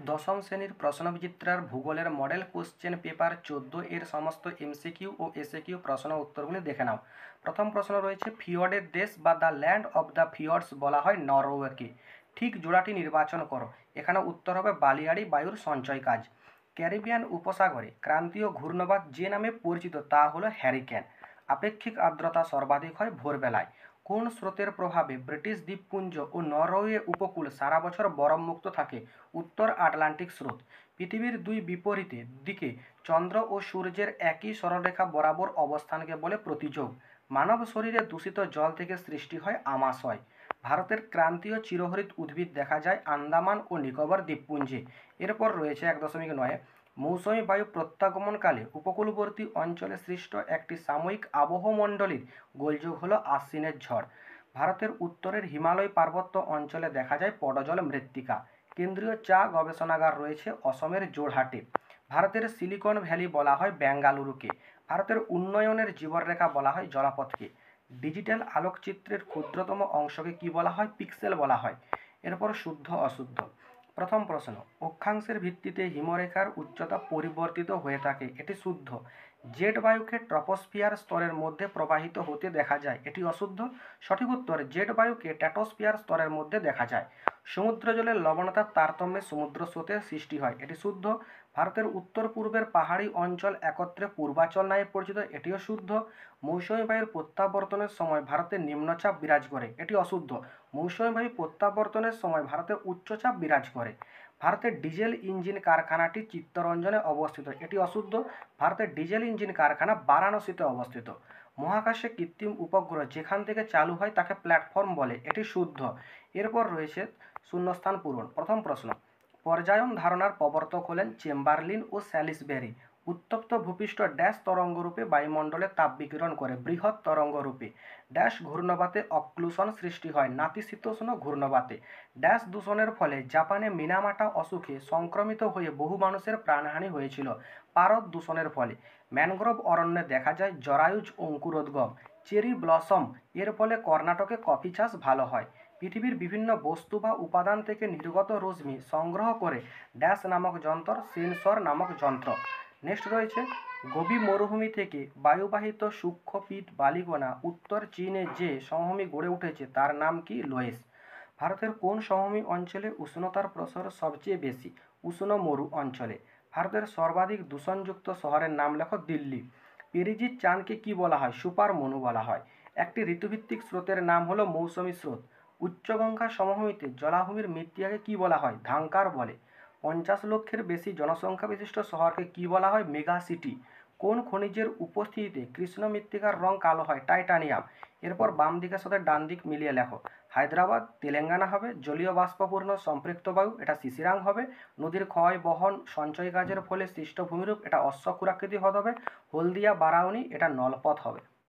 দশম শ্রেণীর প্রশ্নবিচিত্রার ভূগোলের মডেল কোশ্চেন পেপার 14 এর সমস্ত এমসিকিউ ও এসএকিউ প্রশ্ন উত্তরগুলি দেখে নাও। প্রথম প্রশ্ন রয়েছে, ফিয়র্ডের দেশ বা দ্য ল্যান্ড অব দ্য ফিয়র্ডস বলা হয় নরওয়েকে। ঠিক জোড়াটি নির্বাচন করো। এখানে উত্তর হবে বালিয়াড়ি বায়ুর সঞ্চয় কাজ। ক্যারিবিয়ান উপসাগরে ক্রান্তীয় ঘূর্ণবাত যে নামে পরিচিত তা হলো হ্যারিকেন। আপেক্ষিক আর্দ্রতা সর্বাধিক হয় ভোরবেলায়। কোন স্রোতের প্রভাবে ব্রিটিশ দ্বীপপুঞ্জ ও নরওয়ে উপকূল সারা বছর বরফমুক্ত থাকে? উত্তর আটলান্টিক স্রোত। পৃথিবীর দুই বিপরীতে দিকে চন্দ্র ও সূর্যের একই সরলরেখা বরাবর অবস্থানকে বলে প্রতিযোগ। মানব শরীরে দূষিত জল থেকে সৃষ্টি হয় আমাশয়। ভারতের ক্রান্তীয় চিরহরিৎ উদ্ভিদ দেখা যায় আন্দামান ও নিকোবর দ্বীপপুঞ্জে। এরপর রয়েছে 1.9, মৌসুমী বায়ু প্রত্যাগমনকালে উপকূলবর্তী অঞ্চলে সৃষ্ট একটি সাময়িক আবহমণ্ডলীর গোলযোগ হল আশ্বিনের ঝড়। ভারতের উত্তরের হিমালয় পার্বত্য অঞ্চলে দেখা যায় পডজল মৃত্তিকা। কেন্দ্রীয় চা গবেষণাগার রয়েছে অসমের জোরহাটে। ভারতের সিলিকন ভ্যালি বলা হয় বেঙ্গালুরুকে। ভারতের উন্নয়নের জীবনরেখা বলা হয় জলপথকে। ডিজিটাল আলোকচিত্রের ক্ষুদ্রতম অংশকে কি বলা হয়? পিক্সেল বলা হয়। এরপর শুদ্ধ অশুদ্ধ। প্রথম প্রশ্ন, অক্ষাংশের ভিত্তিতে হিমরেখার উচ্চতা পরিবর্তিত হয়ে থাকে, এটি শুদ্ধ। জেট বায়ুকে ট্রপোস্ফিয়ার স্তরের মধ্যে প্রবাহিত হতে দেখা যায়, এটি অশুদ্ধ। সঠিক উত্তর, জেট বায়ুকে ট্র্যাটোস্ফিয়ার স্তরের মধ্যে দেখা যায়। সমুদ্র জলের লবণতার তারতম্যে সমুদ্র স্রোতের সৃষ্টি হয়, এটি শুদ্ধ। ভারতের উত্তর পূর্বের পাহাড়ি অঞ্চল একত্রে পূর্বাচল নামে পরিচিত, এটিও শুদ্ধ। মৌসুমী বায়ুর প্রত্যাবর্তনের সময় ভারতে নিম্নচাপ বিরাজ করে, এটি অশুদ্ধ। মৌসুমী বায়ু প্রত্যাবর্তনের সময় ভারতে উচ্চচাপ বিরাজ করে। ভারতের ডিজেল ইঞ্জিন কারখানাটি চিত্তরঞ্জনে অবস্থিত, এটি অশুদ্ধ। ভারতের ডিজেল ইঞ্জিন কারখানা বারাণসীতে অবস্থিত। মহাকাশে কৃত্রিম উপগ্রহ যেখান থেকে চালু হয় তাকে প্ল্যাটফর্ম বলে, এটি শুদ্ধ। এরপর রয়েছে শূন্যস্থান পূরণ। প্রথম প্রশ্ন, পর্যায়ন ধারণার প্রবর্তক হলেন চেম্বারলিন ও স্যালিসবেরি। উত্তপ্ত ভূপৃষ্ঠ ড্যাশ তরঙ্গরূপে বায়ুমণ্ডলে তাপ বিকিরণ করে, বৃহৎ তরঙ্গরূপে। ড্যাশ ঘূর্ণবাতে অক্লুশন সৃষ্টি হয়, নাতিশীতোষ্ণ ঘূর্ণবাতে। ড্যাশ দূষণের ফলে জাপানে মিনামাটা অসুখে সংক্রমিত হয়ে বহু মানুষের প্রাণহানি হয়েছিল, পারদ দূষণের ফলে। ম্যানগ্রোভ অরণ্যে দেখা যায় জরায়ুজ অঙ্কুরোদ্গম। চেরি ব্লসম এর ফলে কর্ণাটকে কফি চাষ ভালো হয়। পৃথিবীর বিভিন্ন বস্তু বা উপাদান থেকে নির্গত রশ্মি সংগ্রহ করে ড্যাশ নামক যন্ত্র, সেন্সর নামক যন্ত্র। নেক্সট রয়েছে, গোবি মরুভূমি থেকে বায়ুবাহিত সূক্ষ্মপীঠ বালিকণা উত্তর চীনে যে সমভূমি গড়ে উঠেছে তার নাম কি? লোয়েস। ভারতের কোন সমভূমি অঞ্চলে উষ্ণতার প্রসার সবচেয়ে বেশি? উষ্ণ মরু অঞ্চলে। ভারতের সর্বাধিক দূষণযুক্ত শহরের নাম লেখো, দিল্লি। পেরিজিৎ চাঁদকে কি বলা হয়? সুপার মনু বলা হয়। একটি ঋতুভিত্তিক স্রোতের নাম হলো মৌসুমী স্রোত। উচ্চগঙ্গা সমভূমিতে জলাভূমির মৃত্তিকাকে কি বলা হয়? ধাংকার বলে। 50 লক্ষের বেশি জনসংখ্যা বিশিষ্ট শহরকে কি বলা হয়? Mega city. কোন খনিজের উপস্থিতিতে কৃষ্ণ মৃত্তিকার রং কালো হয়? টাইটানিয়াম। এরপর বাম দিকের সাথে ডান দিক মিলিয়ে লেখো। হায়দ্রাবাদ তেলেঙ্গানা হবে। জলীয় বাষ্পপূর্ণ সম্পৃক্ত বায়ু, এটা শিশিরাং হবে। নদীর ক্ষয় বহন সঞ্চয় কাজের ফলে সৃষ্ট ভূমিরূপ, এটা অশ্বক্ষুরাকৃতি হ্রদ হবে। হলদিয়া বারাউনি, এটা নলপথ হবে।